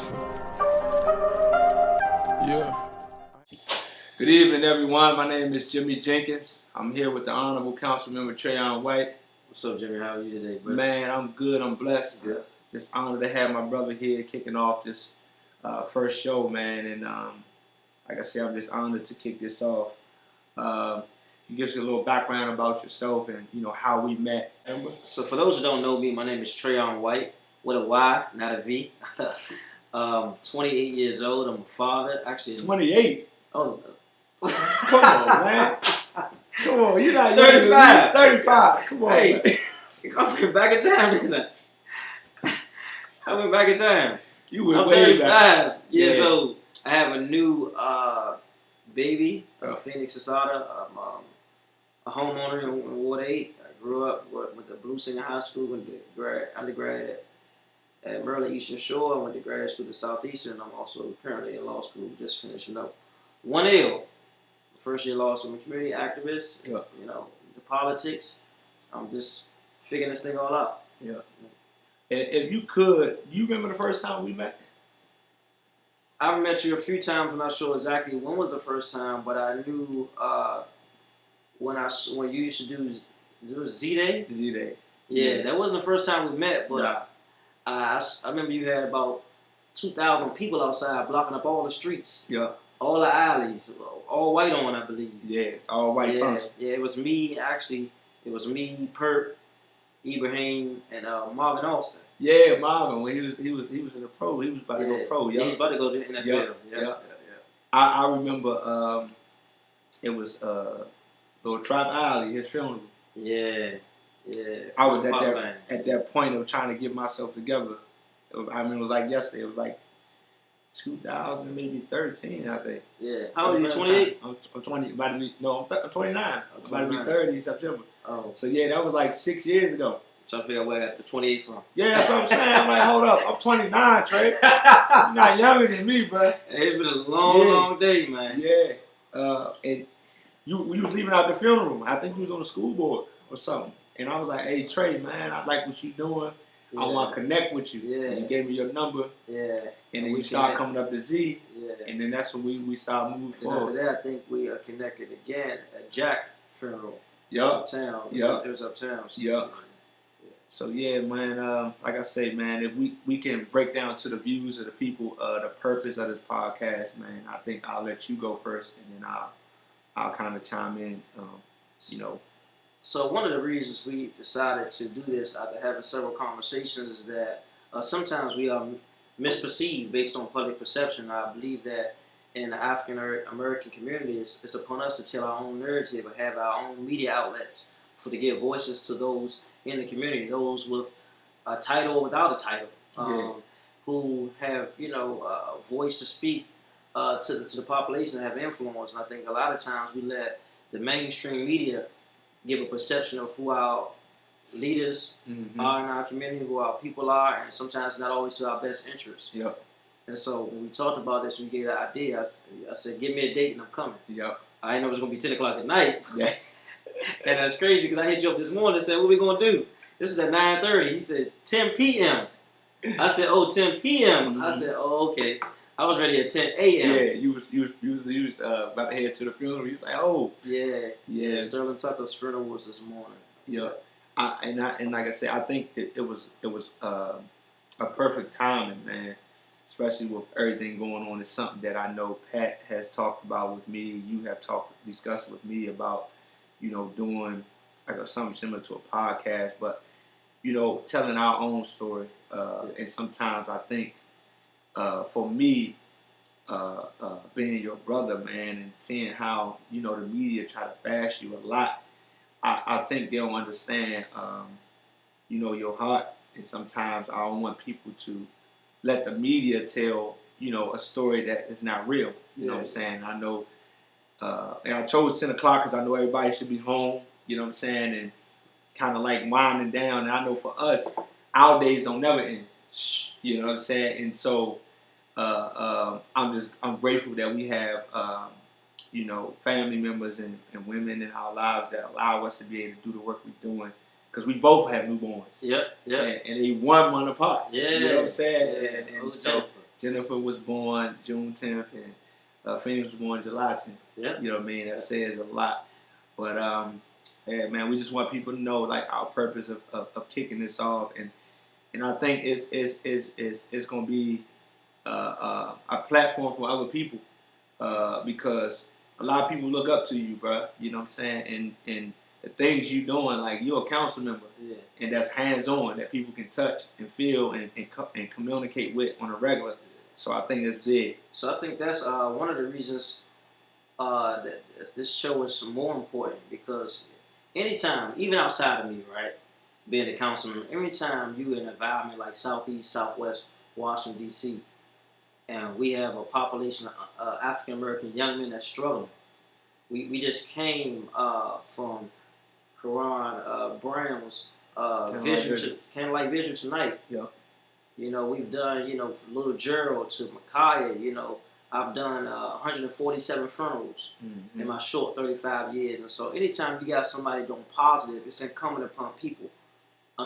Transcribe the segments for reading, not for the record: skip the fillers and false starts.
hustle. Yeah. Good evening, everyone. My name is Jimmie Jenkins. I'm here with the Honorable Councilmember Trayon White. What's up, Jimmie? How are you today, bro? Man, I'm good. I'm blessed. Good. Just honored to have my brother here kicking off this first show, man. And like I said, I'm just honored to kick this off. You give us a little background about yourself and how we met. So for those who don't know me, my name is Trayon White with a Y, not a V. 28 years old. I'm a father. Actually, 28. Oh, come on, man. Come on, you're not 35. 35. Come on. Hey, Man. I went back in time, didn't I? I went back in time. You went I'm way 35 back. years Yeah. old. I have a new baby, Phoenix Asada. I'm a homeowner in Ward 8. I grew up with the Blue Singer High School, went to undergrad at Maryland Eastern Shore. I went to grad school at Southeastern. I'm also currently in law school, just finishing up 1L. First year law school. I'm a community activist. Yeah. You know, the politics. I'm just figuring this thing all out. Yeah. And if you could, you remember the first time we met? I've met you a few times. I'm not sure exactly when was the first time, but I knew when you used to do it was Z-Day. Z-Day. Yeah, that wasn't the first time we met, but Nah. I remember you had about 2,000 people outside blocking up all the streets. Yeah. All the alleys, all white on, I believe. Yeah, all white first. Yeah, it was me, actually. It was me, Perp, Ibrahim, and Marvin Austin. Yeah, Marvin, when he was in the pro, he was about to go pro. Yeah, he's about to go to the NFL. Yeah. I remember it was Little Trap Alley, his funeral. Yeah. I was at that point of trying to get myself together. I mean, it was like yesterday. It was like 2000, maybe 13, I think. Yeah. How old are you? 28? I'm 20. About to be I'm 29. I'm about to be 30 in September. Oh. So yeah, that was like 6 years ago. Trying to figure out where I got the 28 from. Yeah, that's what I'm saying. I'm like, hold up, I'm 29, Trey. You're not younger than me, bro. It's been a long day, man. Yeah. And you was leaving out the funeral. I think you was on the school board or something. And I was like, hey, Trey, man, I like what you doing. Yeah. I want to connect with you. Yeah. And you gave me your number. Yeah. And then you start coming up to Z. Yeah. And then that's when we start moving forward. After that, I think we connected again at Jack funeral. Yup. Uptown. Yup. It was uptown. So. Yup. So yeah, man. Like I say, man, if we can break down to the views of the people, the purpose of this podcast, man, I think I'll let you go first, and then I'll kind of chime in. So one of the reasons we decided to do this after having several conversations is that sometimes we are misperceived based on public perception. I believe that in the African American community, it's upon us to tell our own narrative and have our own media outlets to give voices to those in the community, those with a title or without a title, who have a voice to speak to the population and have influence. And I think a lot of times we let the mainstream media give a perception of who our leaders are in our community, who our people are, and sometimes not always to our best interests. Yep. And so when we talked about this, we gave the idea. I said, give me a date and I'm coming. Yep. I didn't know it was going to be 10 o'clock at night. Yeah. And that's crazy because I hit you up this morning and said, what we going to do? This is at 9:30. He said, 10 p.m. I said, 10 p.m. I said, okay. I was ready at 10 a.m. Yeah, you was about to head to the funeral. You was like, oh. Yeah. Sterling Tucker's funeral was this morning. Yeah. And like I said, I think that it was a perfect timing, man. Especially with everything going on. It's something that I know Pat has talked about with me. You have discussed with me about, doing like something similar to a podcast, but telling our own story. And sometimes I think, for me, being your brother, man, and seeing how the media try to bash you a lot, I think they'll understand, your heart. And sometimes I don't want people to let the media tell a story that is not real. You know what I'm saying? I know, and I chose 10 o'clock because I know everybody should be home. You know what I'm saying? And kind of like winding down. And I know for us, our days don't never end. You know what I'm saying? And so I'm grateful that we have family members and women in our lives that allow us to be able to do the work we're doing. Because we both have newborns. Yep. And they 1 month apart. Yeah. You know what I'm saying? And Jennifer was born June 10th, and Phoenix was born July 10th. Yeah. You know what I mean? That says a lot. But yeah, man, we just want people to know like our purpose of kicking this off, and I think it's gonna be a platform for other people because a lot of people look up to you, bro. You know what I'm saying? And the things you doing, like you're a council member, Yeah. and that's hands on that people can touch and feel and communicate with on a regular. So I think it's big. So I think that's one of the reasons that this show is more important because anytime, even outside of me, right, being a councilman, anytime you in an environment like Southeast, Southwest Washington D.C. and we have a population of African American young men that's struggling. We just came from Karan Brown's Candlelight Vision tonight. Yeah. You know, we've done, Little Gerald to Micaiah, I've done 147 funerals in my short 35 years. And so anytime you got somebody doing positive, it's incumbent upon people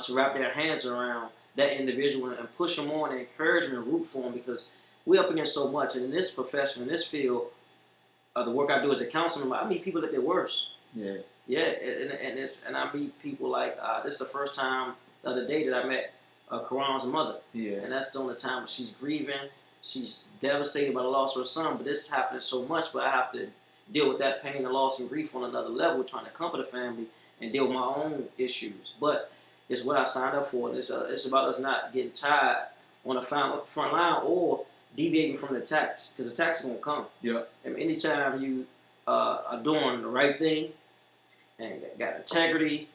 to wrap their hands around that individual and push them on and encourage them and root for them because we're up against so much. And in this profession, in this field, the work I do as a councilman, I meet people at their worst. Yeah. Yeah, and I meet people like, this is the first time the other day that I met Karan's mother. Yeah. And that's the only time when she's grieving. She's devastated by the loss of her son, but this is happening so much, but I have to deal with that pain and loss and grief on another level, trying to comfort the family and deal with my own issues. But it's what I signed up for, and it's about us not getting tired on the front line or deviating from the attacks, because the attacks are going to come. Yeah. And anytime you are doing the right thing and got integrity,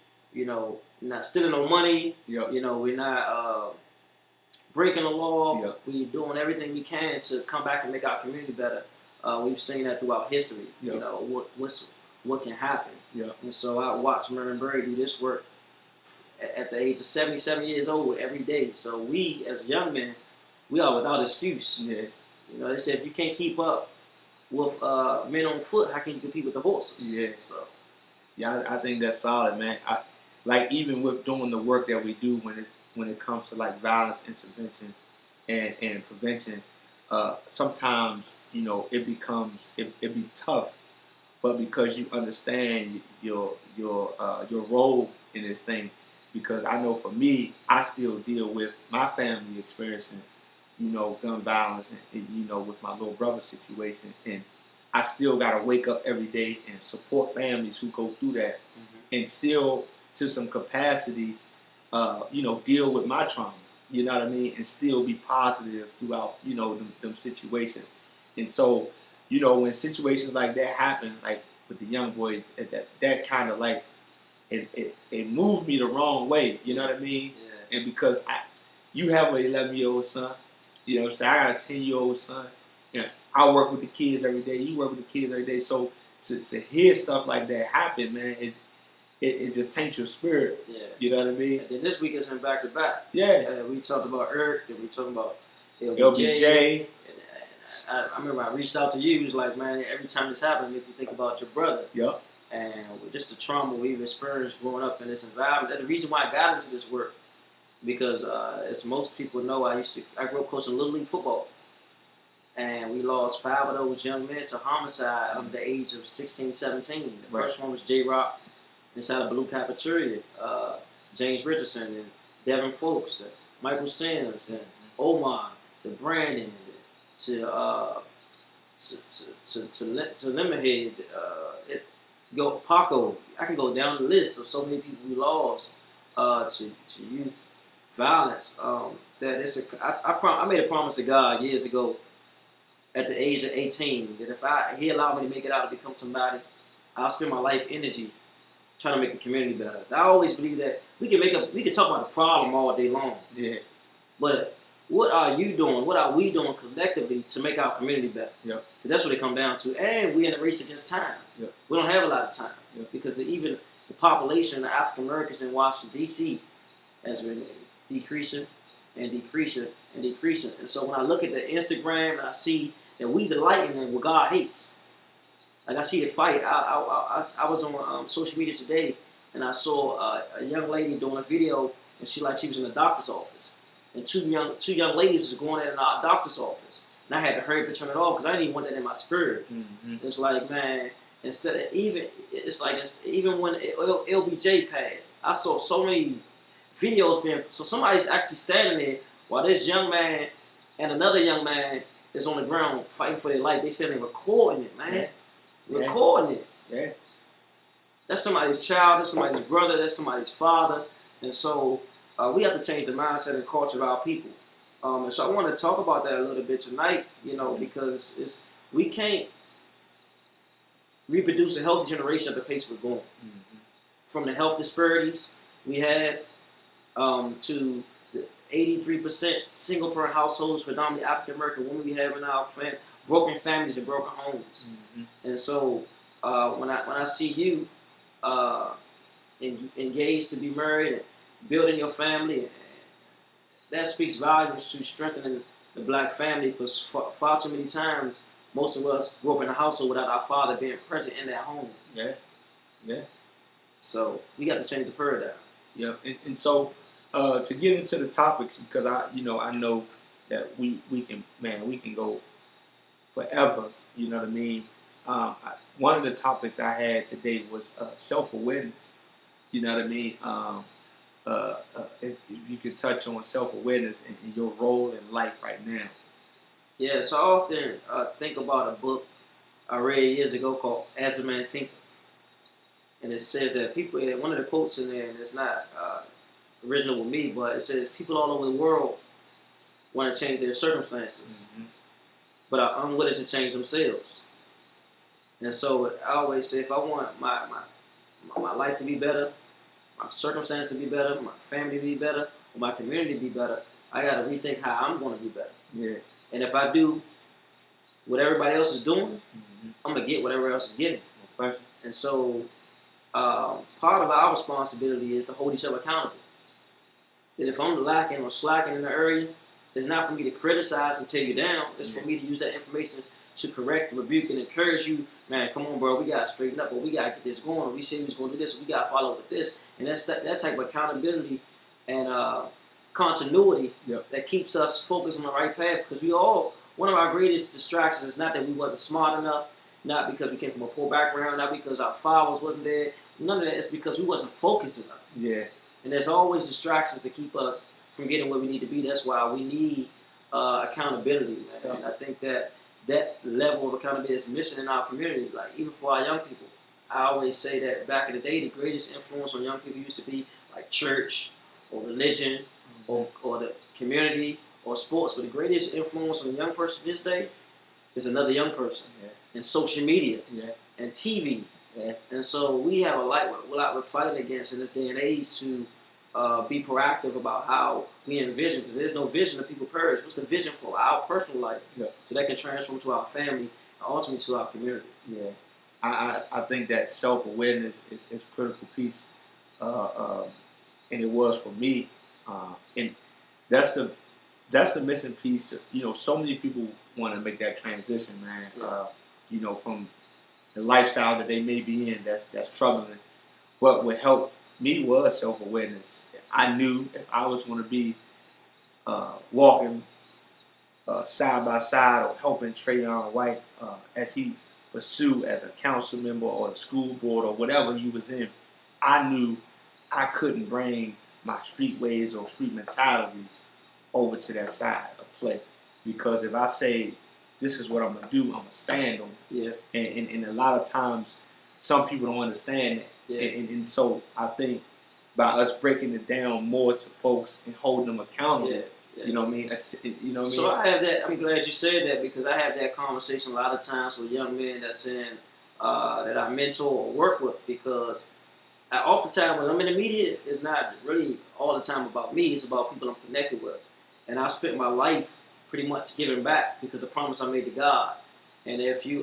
not stealing no money, Yeah. We're not breaking the law. Yeah. We're doing everything we can to come back and make our community better. We've seen that throughout history. Yeah. What can happen. Yeah. And so I watched Mary Berry do this work at the age of 77 years old every day. So we, as young men, we are without excuse. Yeah. They said if you can't keep up with men on foot, how can you compete with the horses? Yeah. So. Yeah, I think that's solid, man. Like even with doing the work that we do when it comes to like violence intervention and prevention, sometimes it be tough, but because you understand your role in this thing, because I know for me, I still deal with my family experiencing gun violence and with my little brother situation, and I still gotta wake up every day and support families who go through that, and still to some capacity, deal with my trauma. You know what I mean, and still be positive throughout them situations. And so when situations like that happen, like with the young boy, that kind of like it moved me the wrong way. You know what I mean? Yeah. And because you have an 11-year-old son, I got a 10-year-old son. I work with the kids every day. You work with the kids every day. So to hear stuff like that happen, man, it just taints your spirit. Yeah. You know what I mean? And then this week is in back to back. Yeah. We talked about Eric, and we talked about LBJ. I remember I reached out to you. He was like, man, every time this happens, it makes you think about your brother. Yep. And just the trauma we've experienced growing up in this environment. That's the reason why I got into this work. Because as most people know, I grew up coaching Little League football. And we lost 5 of those young men to homicide under the age of 16, 17. The first one was J-Rock inside of Blue Cafeteria, James Richardson, and Devin Folks, Michael Sims, and Omar, to Brandon, to Lemonhead, Paco. I can go down the list of so many people we lost to youth violence. I made a promise to God years ago at the age of 18 that if He allowed me to make it out to become somebody, I'll spend my life energy trying to make the community better. I always believe that we can talk about the problem all day long. Yeah. But what are you doing? What are we doing collectively to make our community better? Yep. Because that's what it comes down to. And we're in a race against time. Yep. We don't have a lot of time. Yep. Because even the population of African Americans in Washington, D.C. has been decreasing and decreasing and decreasing. And so when I look at the Instagram and I see that we the light in what God hates. Like I see the fight. I was on social media today and I saw a young lady doing a video and she was in the doctor's office. and two young ladies was going in our doctor's office, and I had to hurry up and turn it off because I didn't even want that in my spirit. It's like, man, instead of even when LBJ passed, I saw so many videos being so somebody's actually standing there while this young man and another young man is on the ground fighting for their life. They standing recording it, man, recording it. Yeah. That's somebody's child. That's somebody's brother. That's somebody's father. And so we have to change the mindset and culture of our people. And so I want to talk about that a little bit tonight, because we can't reproduce a healthy generation at the pace we're going. From the health disparities we have to the 83% single parent households, predominantly African American women we have in our broken families and broken homes. And so when I see you engaged to be married and building your family, that speaks volumes to strengthening the black family, because far too many times most of us grew up in a household without our father being present in that home. Yeah. So we got to change the paradigm. Yeah, and so to get into the topics, because I know that we can go forever. You know what I mean? One of the topics I had today was self-awareness. You know what I mean? If you could touch on self-awareness and your role in life right now. Yeah, so I often think about a book I read years ago called As a Man Thinketh. And it says that people, one of the quotes in there, and it's not original with me, but it says people all over the world want to change their circumstances, but are unwilling to change themselves. And so I always say, if I want my life to be better, my circumstance to be better, my family to be better, or my community to be better, I got to rethink how I'm going to be better. Yeah. And if I do what everybody else is doing, I'm going to get what everybody else is getting. Okay. And so part of our responsibility is to hold each other accountable. That if I'm lacking or slacking in the area, it's not for me to criticize and tear you down. It's for me to use that information to correct, rebuke, and encourage you. Man, come on, bro. We got to straighten up, or we got to get this going, or we said we was going to do this, or we got to follow with this. And that's that type of accountability and continuity that keeps us focused on the right path. Because one of our greatest distractions is not that we wasn't smart enough, not because we came from a poor background, not because our fathers wasn't there. None of that. It's because we wasn't focused enough. Yeah. And there's always distractions to keep us from getting where we need to be. That's why we need accountability, man. Yeah. And I think that level of accountability is missing in our community. Like, even for our young people, I always say that back in the day, the greatest influence on young people used to be like church or religion or the community or sports. But the greatest influence on a young person this day is another young person. And social media and TV. And so we have a lot we're fighting against in this day and age to be proactive about how we envision, because there's no vision of people perish. What's the vision for our personal life? So that can transform to our family and ultimately to our community. Yeah. I think that self-awareness is a critical piece, and it was for me, and that's the missing piece. So many people want to make that transition, man. From the lifestyle that they may be in, that's troubling. What would help me was self-awareness. I knew if I was going to be walking side by side or helping Trayon White as he pursued as a council member or a school board or whatever he was in, I knew I couldn't bring my street ways or street mentalities over to that side of play. Because if I say, this is what I'm going to do, I'm going to stand on it. And a lot of times, some people don't understand that. And so I think by us breaking it down more to folks and holding them accountable, you know what I mean? So I have that. I'm glad you said that, because I have that conversation a lot of times with young men that's in that I mentor or work with, because oftentimes when I'm in the media, it's not really all the time about me. It's about people I'm connected with. And I spent my life pretty much giving back because the promise I made to God. And if you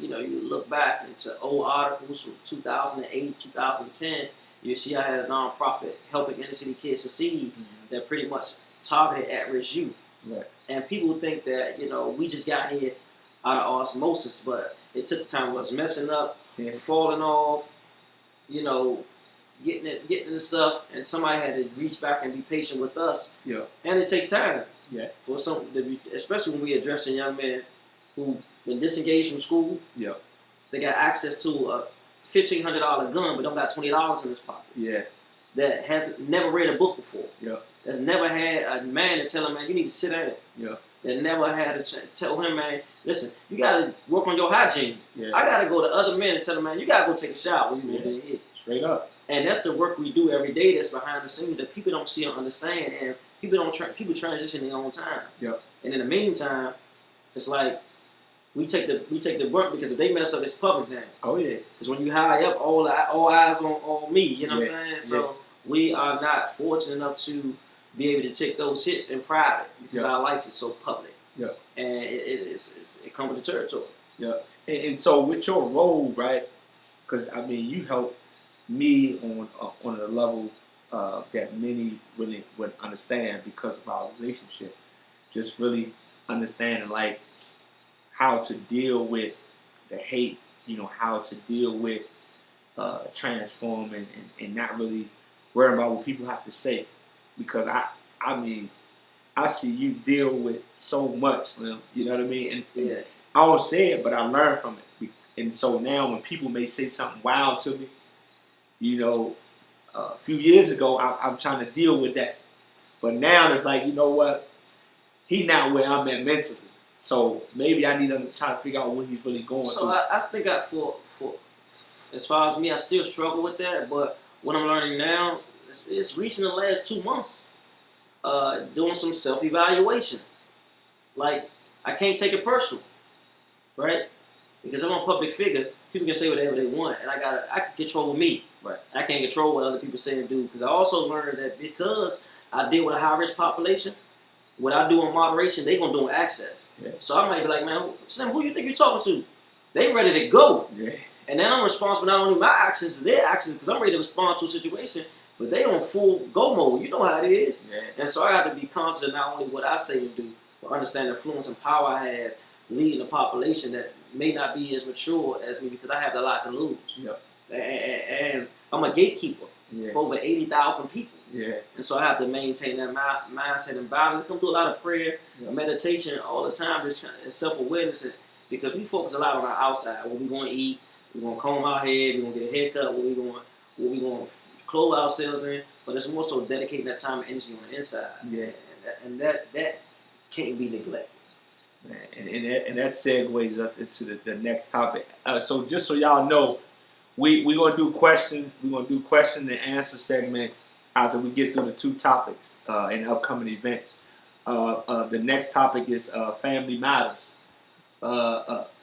you look back into old articles from 2008, 2010, you see I had a nonprofit helping inner city kids succeed that pretty much targeted at-risk youth. And people think that we just got here out of osmosis, but it took time. Was messing up, falling off, getting the stuff, and somebody had to reach back and be patient with us. Yeah. And it takes time. Yeah. For some, especially when we addressing young men who been disengaged from school. Yeah. They got access to a $1,500 gun, but don't got $20 in his pocket. Yeah. That has never read a book before. Yeah. That's never had a man to tell him, man, you need to sit down. Yeah. That never had to tell him, man, listen, you gotta work on your hygiene. Yeah. I gotta go to other men and tell them, man, you gotta go take a shower when you go to hit. Straight up. And that's the work we do every day. That's behind the scenes that people don't see or understand, and people people transition their own time. Yeah. And in the meantime, it's like we take the brunt because if they mess up, it's public now. Oh yeah. Because when you high up, all eyes on me. You know what I'm saying? So we are not fortunate enough to be able to take those hits in private because our life is so public. Yeah. And it comes with the territory. Yeah. And so with your role, right? Because I mean, you help me on a level that many really would understand because of our relationship. Just really understanding like how to deal with the hate, how to deal with transforming and not really worrying about what people have to say. Because I mean, I see you deal with so much, Slim, you know what I mean? And I don't say it, but I learn from it. And so now when people may say something wild to me, a few years ago, I'm trying to deal with that. But now it's like, you know what? He not where I'm at mentally. So maybe I need to try to figure out what he's really going through. So I think for as far as me, I still struggle with that. But what I'm learning now, it's reaching the last 2 months, doing some self-evaluation. Like, I can't take it personal, right? Because I'm a public figure. People can say whatever they want, and I can control me. Right. I can't control what other people say and do. Because I also learned that because I deal with a high-risk population, what I do in moderation, they gonna do in access. Yeah. So I might be like, man, Slim, who you think you're talking to? They ready to go. Yeah. And then I'm responsible not only my actions, but their actions, because I'm ready to respond to a situation, but they on full go mode. You know how it is. Yeah. And so I have to be conscious of not only what I say and do, but understand the influence and power I have leading a population that may not be as mature as me because I have a lot to lose. Yeah. And I'm a gatekeeper for over 80,000 people. Yeah. And so I have to maintain that mindset and balance. Come through a lot of prayer, meditation all the time, just self-awareness, because we focus a lot on our outside. What we going to eat, we're going to comb our hair, we're going to get a haircut, what we going to clothe ourselves in. But it's more so dedicating that time and energy on the inside. Yeah. And that can't be neglected. Man, and that segues us into the next topic. So just so y'all know, we're gonna do question and answer segment after we get through the 2 topics in upcoming events. The next topic is family matters.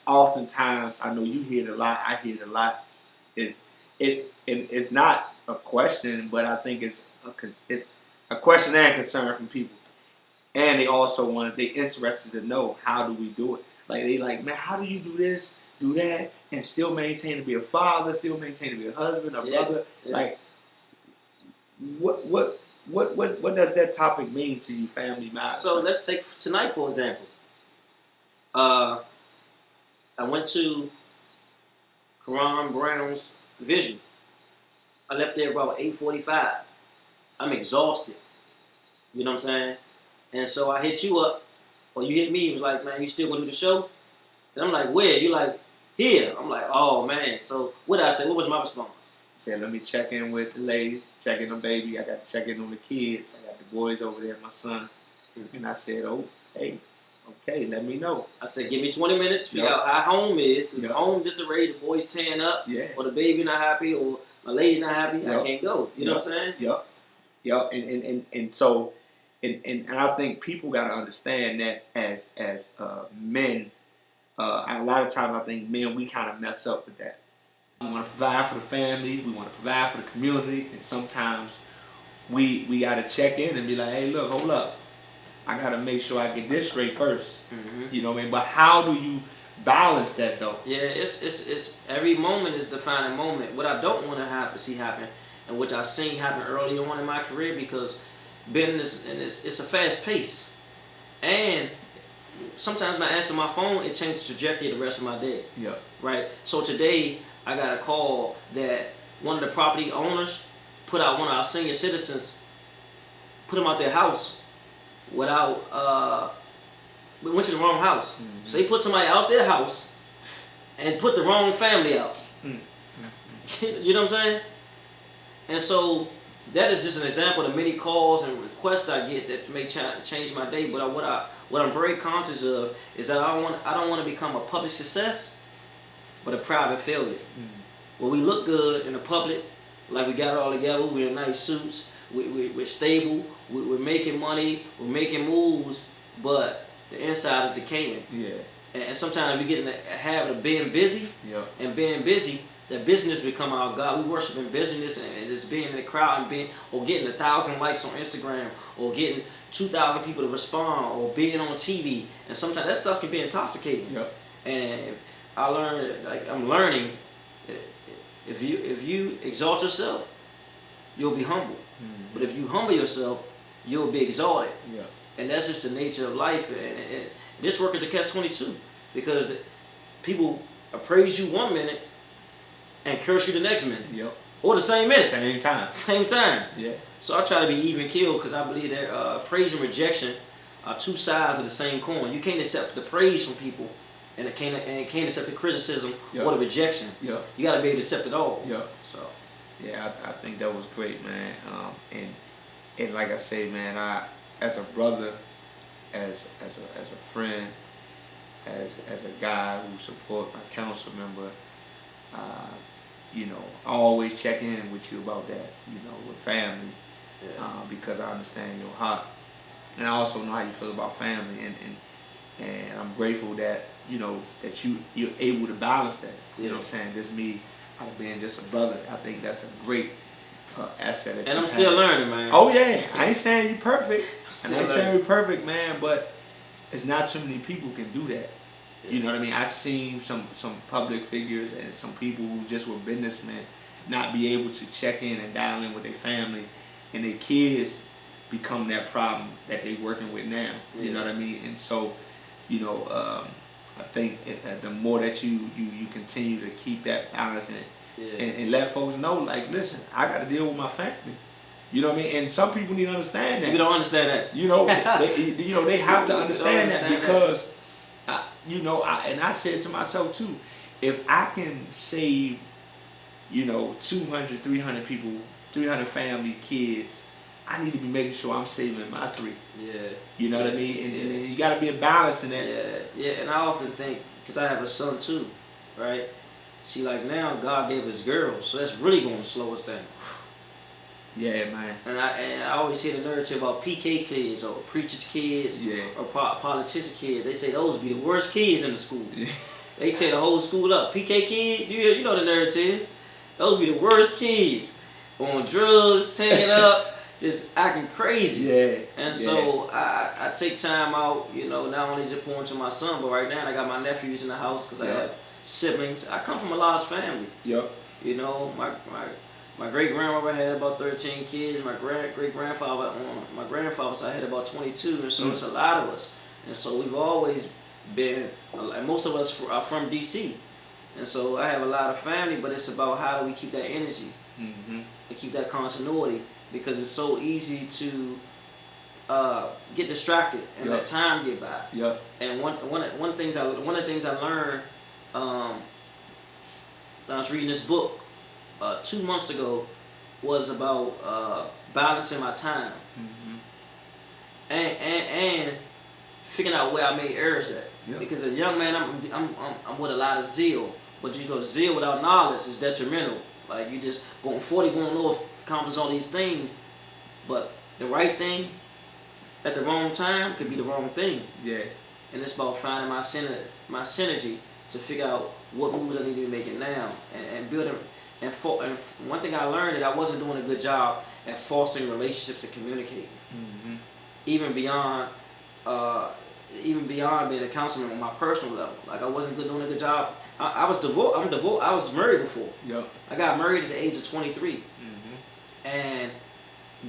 Oftentimes, I know you hear it a lot. I hear it a lot. It's not a question, but I think it's a question and concern from people. And they also they interested to know, how do we do it? Like, they like, man, how do you do this, do that, and still maintain to be a father, still maintain to be a husband, a brother? Yeah. Like, what does that topic mean to you, family matters? So let's take tonight, for example. I went to Karan Brown's Vision. I left there about 8:45. I'm exhausted. You know what I'm saying? And so I hit you up, or you hit me. It was like, man, you still gonna do the show? And I'm like, where? You like, here. I'm like, oh man. So what did I say? What was my response? I said, let me check in with the lady, check in on baby. I got to check in on the kids. I got the boys over there, my son. And I said, oh, hey, okay, let me know. I said, give me 20 minutes, figure out how home is. If home disarray, the boys tearing up, or the baby not happy, or my lady not happy, I can't go. You know what I'm saying? Yep. And so, and I think people got to understand that as men, a lot of times I think men, we kind of mess up with that. We want to provide for the family, we want to provide for the community, and sometimes we got to check in and be like, hey, look, hold up. I got to make sure I get this straight first. Mm-hmm. You know what I mean? But how do you balance that, though? Yeah, it's every moment is a defining moment. What I don't want to see happen, and which I've seen happen early on in my career, because business and it's a fast pace, and sometimes when I answer my phone, it changes the trajectory of the rest of my day. Yeah. Right. So today I got a call that one of the property owners put out one of our senior citizens, put them out their house without, we went to the wrong house. Mm-hmm. So they put somebody out their house and put the wrong family out. Mm-hmm. You know what I'm saying? And so that is just an example of the many calls and requests I get that may change my day. But what I'm very conscious of is that I don't want to become a public success, but a private failure. Mm-hmm. Where we look good in the public, like we got it all together, we're in nice suits, we're stable, we're making money, we're making moves, but the inside is decaying. Yeah. And sometimes we get in the habit of being busy, Yep. and being busy, that business become our God. We worship in busyness and just being in the crowd and or getting 1,000 likes on Instagram, or getting 2,000 people to respond, or being on TV. And sometimes that stuff can be intoxicating. Yep. And I'm learning, if you exalt yourself, you'll be humble. Mm-hmm. But if you humble yourself, you'll be exalted. Yeah. And that's just the nature of life. And this work is a catch-22, because people praise you one minute and curse you the next minute. Yep. Or the same minute. Same time. Same time. Yeah. So I try to be even keeled, because I believe that praise and rejection are two sides of the same coin. You can't accept the praise from people, and can't accept the criticism or the rejection. Yep. You got to be able to accept it all. Yep. So. Yeah, I think that was great, man. And like I say, man, I as a brother, as a friend, as a guy who support my council member, you know, I always check in with you about that, you know, with family, because I understand your heart, and I also know how you feel about family, and I'm grateful that, you know, that you're able to balance that. You know what I'm saying? Just me being just a brother. I think that's a great asset. That and I'm still learning, man. Oh yeah, I ain't saying you perfect. And I ain't learning. saying you're perfect, man, but it's not too many people can do that. You know what I mean? I've seen some public figures and some people who just were businessmen not be able to check in and dial in with their family, and their kids become that problem that they're working with now. You know what I mean? And so, you know, I think the more that you continue to keep that balance and let folks know, like, listen, I got to deal with my family. You know what I mean? And some people need to understand that. You don't understand that. You know, they have to understand that, because, and I said to myself too, if I can save, 200, 300 people, 300 family, kids, I need to be making sure I'm saving my 3. Yeah. You know what I mean? And you got to be a balance in that. Yeah. And I often think, because I have a son too, right? See, like now God gave us girls, so that's really going to slow us down. Yeah, man. And I always hear the narrative about PK kids or preachers' kids or politicians' kids. They say those be the worst kids in the school. They tear the whole school up. PK kids, you know the narrative. Those be the worst kids. On drugs, tearing up, just acting crazy. Yeah. And so I take time out, not only just pouring to my son, but right now I got my nephews in the house because I have siblings. I come from a large family. Yep. My great grandmother had about 13 kids. My great grandfather on my grandfather's side had about 22, and so it's a lot of us. And so we've always been, and most of us are from DC, and so I have a lot of family. But it's about how do we keep that energy and keep that continuity, because it's so easy to get distracted and let time get by. Yep. And one of the things I learned, I was reading this book 2 months ago, was about balancing my time and figuring out where I made errors at. Yep. Because as a young man, I'm with a lot of zeal, but zeal without knowledge is detrimental. Like you just going 40, going north, accomplish all these things, but the right thing at the wrong time could be the wrong thing. Yeah. And it's about finding my synergy to figure out what moves I need to be making now and building. And one thing I learned that I wasn't doing a good job at fostering relationships and communicating, even beyond being a councilman on my personal level. Like I wasn't doing a good job. I was divorced. I was married before. Yep. I got married at the age of 23, and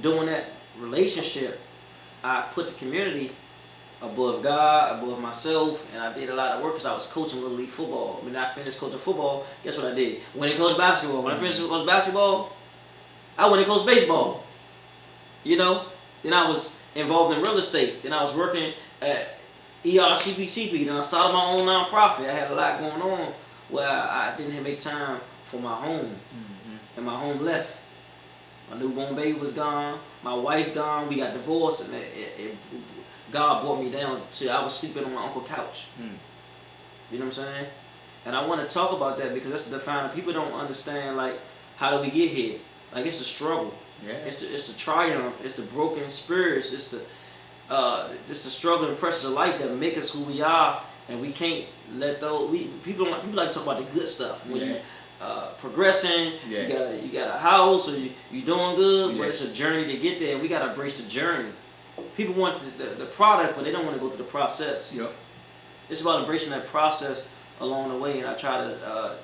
during that relationship, I put the community above God, above myself, and I did a lot of work because I was coaching Little League football. When I finished coaching football, guess what I did? When I coached basketball. When I finished coaching basketball, I went and coached baseball. You know, then I was involved in real estate. Then I was working at ERCPCP. Then I started my own nonprofit. I had a lot going on where I didn't make time for my home, and my home left. My newborn baby was gone. My wife gone. We got divorced, and God brought me down to I was sleeping on my uncle's couch. You know what I'm saying? And I want to talk about that because that's the defining. People don't understand like how do we get here? Like it's a struggle. Yeah. It's the triumph. It's the broken spirits. It's the struggle and pressures of life that make us who we are, and we can't let those. People like to talk about the good stuff. When you progressing, you got a house, or you doing good, but it's a journey to get there. And we got to embrace the journey. People want the product, but they don't want to go through the process. Yep. It's about embracing that process along the way, and I try to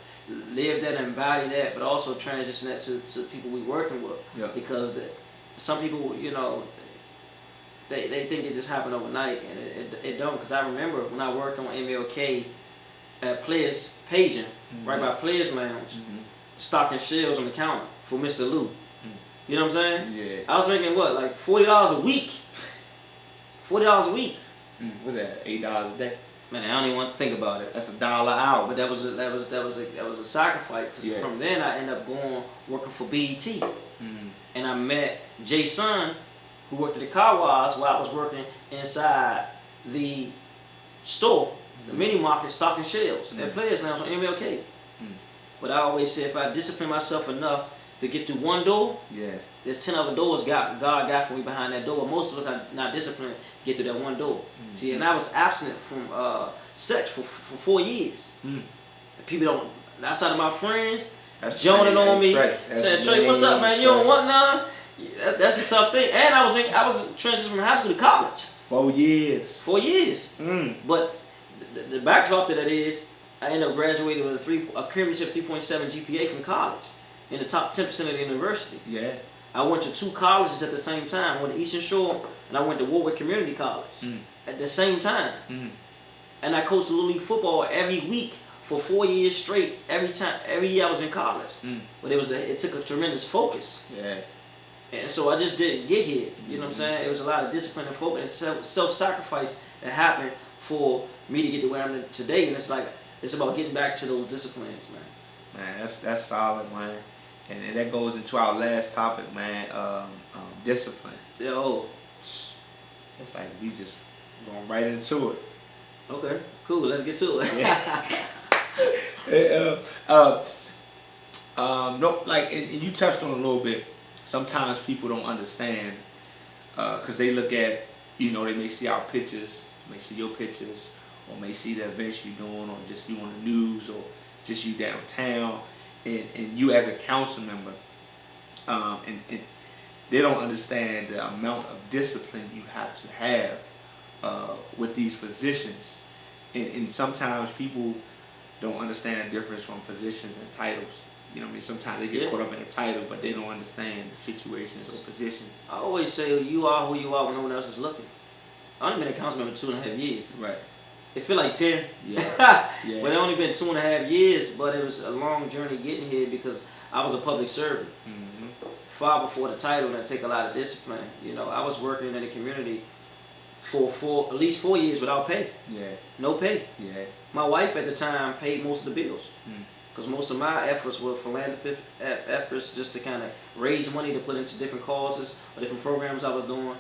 live that and embody that, but also transition that to people we working with. Yep. Because some people, you know, they think it just happened overnight, and it don't. Because I remember when I worked on MLK at Players Paging, right by Players Lounge, stocking shelves on the counter for Mr. Lou. You know what I'm saying? Yeah. I was making what, like $40 a week. $40 a week. What's that? $8 a day. Man, I don't even want to think about it. That's $1 an hour. But that was a sacrifice. Cause from then I ended up going working for BET, and I met Jay Son, who worked at the car wash while I was working inside the store, the mini market, stocking shelves at Players Lounge on MLK. But I always say if I discipline myself enough to get through one door, there's 10 other doors God got for me behind that door. But most of us are not disciplined to get through that one door. See, and I was abstinent from sex for 4 years. People don't, outside of my friends, joining on me, saying, "Trey, what's up, man? You don't want none?" That's a tough thing. And I was transitioning from high school to college. 4 years. 4 years. But the backdrop to that is I ended up graduating with a cumulative 3.7 GPA from college, in the top 10% of the university. Yeah. I went to 2 colleges at the same time. I went to Eastern Shore and I went to Warwick Community College at the same time. And I coached Little League football every week for 4 years straight. Every year I was in college. But it took a tremendous focus. Yeah. And so I just didn't get here. You know what I'm saying? It was a lot of discipline and focus and self-sacrifice that happened for me to get to where I'm at today. And it's about getting back to those disciplines, man. Man, that's solid, man. And that goes into our last topic, man. Discipline. Yo. It's like we just going right into it. Okay, cool. Let's get to it. No, like, and you touched on it a little bit. Sometimes people don't understand because they look at, you know, they may see our pictures, may see your pictures, or may see the events you're doing, or just you on the news, or just you downtown, and you as a council member, and they don't understand the amount of discipline you have to have with these positions, and sometimes people don't understand the difference from positions and titles. You know what I mean? Sometimes they get caught up in the title, but they don't understand the situations or positions. I always say you are who you are when no one else is looking. I've only been a council member 2.5 years. Right. It feel like 10. Yeah. But it only been 2.5 years, but it was a long journey getting here because I was a public servant. Far before the title, and it take a lot of discipline. You know, I was working in the community for at least 4 years without pay. Yeah. No pay. Yeah. My wife at the time paid most of the bills. Because most of my efforts were philanthropic efforts just to kind of raise money to put into different causes or different programs I was doing.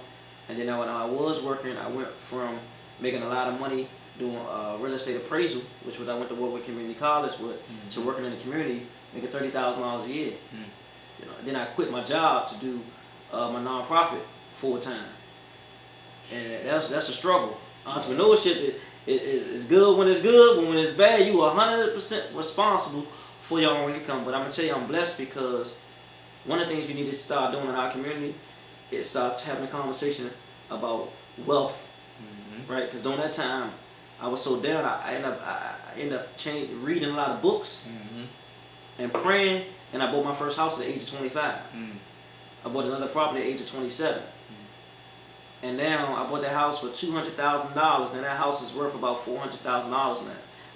And then when I was working, I went from making a lot of money doing real estate appraisal, which was I went to Warwick Community College with, to working in the community, making $30,000 a year. You know, then I quit my job to do my nonprofit full time, and that's a struggle. Entrepreneurship is good when it's good, but when it's bad, you are 100% responsible for your own income. But I'm gonna tell you, I'm blessed because one of the things we need to start doing in our community is start having a conversation about wealth, right? Because during that time, I was so down. I ended up reading a lot of books and praying. And I bought my first house at the age of 25. I bought another property at the age of 27. And now I bought that house for $200,000. And that house is worth about $400,000 now.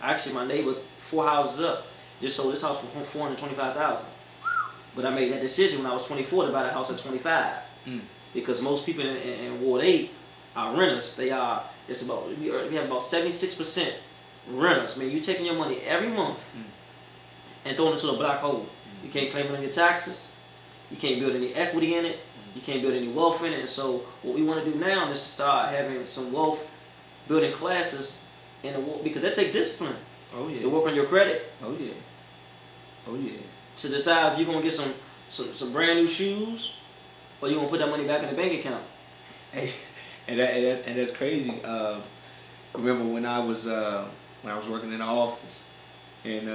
Actually, my neighbor, 4 houses up, just sold this house for $425,000. But I made that decision when I was 24 to buy the house at 25. Because most people in Ward 8 are renters. We have about 76% renters. I mean, you're taking your money every month and throwing it into a black hole. You can't claim it on your taxes. You can't build any equity in it. You can't build any wealth in it. And so what we want to do now is start having some wealth building classes because that takes discipline. Oh yeah. To work on your credit. Oh yeah. Oh yeah. To decide if you're gonna get some brand new shoes or you gonna put that money back in the bank account. Hey, and that's crazy. Remember when I was working in the office, and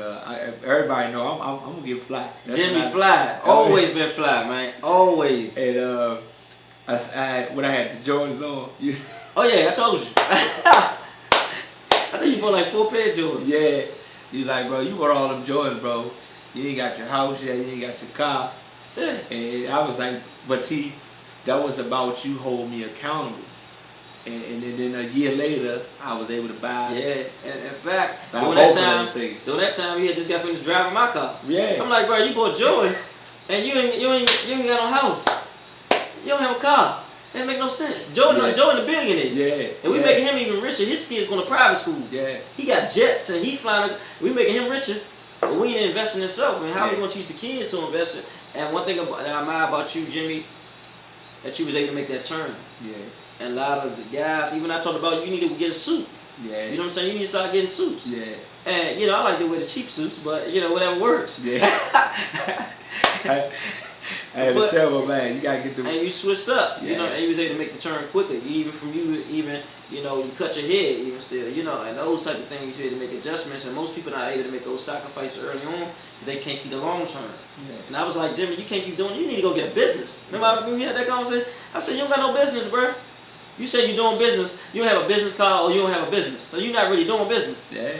everybody know I'm gonna get fly. Jimmie fly, always been fly, man, always. And I had the Jordans on. Oh yeah, I told you. I think you bought like 4 pair of Jordans. Yeah, he's like, bro, you bought all them Jordans, bro. You ain't got your house yet, you ain't got your car. Yeah. And I was like, but see, that was about you hold me accountable. And then a year later, I was able to buy. Yeah, and in fact, during that time, you had just got finished driving my car. Yeah. I'm like, bro, you bought Jordans, and you ain't got no house. You don't have a car. That make no sense. Jordan the billionaire. Yeah. And we making him even richer. His kids going to private school. Yeah. He got jets and he flying. We making him richer, but we ain't investing in himself. And how we gonna teach the kids to invest? And one thing that I admire about you, Jimmie, that you was able to make that turn. Yeah. And a lot of the guys, even I talked about, you need to get a suit. Yeah. You know what I'm saying? You need to start getting suits. Yeah. And I like to wear the cheap suits, but whatever works. Yeah. I had to tell my man, you gotta get the. And you switched up, yeah. And you was able to make the turn quicker. You cut your head even still, and those type of things you had to make adjustments. And most people are not able to make those sacrifices early on because they can't see the long term. Yeah. And I was like, Jimmie, you can't keep doing it. You need to go get a business. Remember when we had that conversation? I said, you don't got no business, bro. You said you're doing business. You don't have a business card or you don't have a business, so you're not really doing business. Yeah.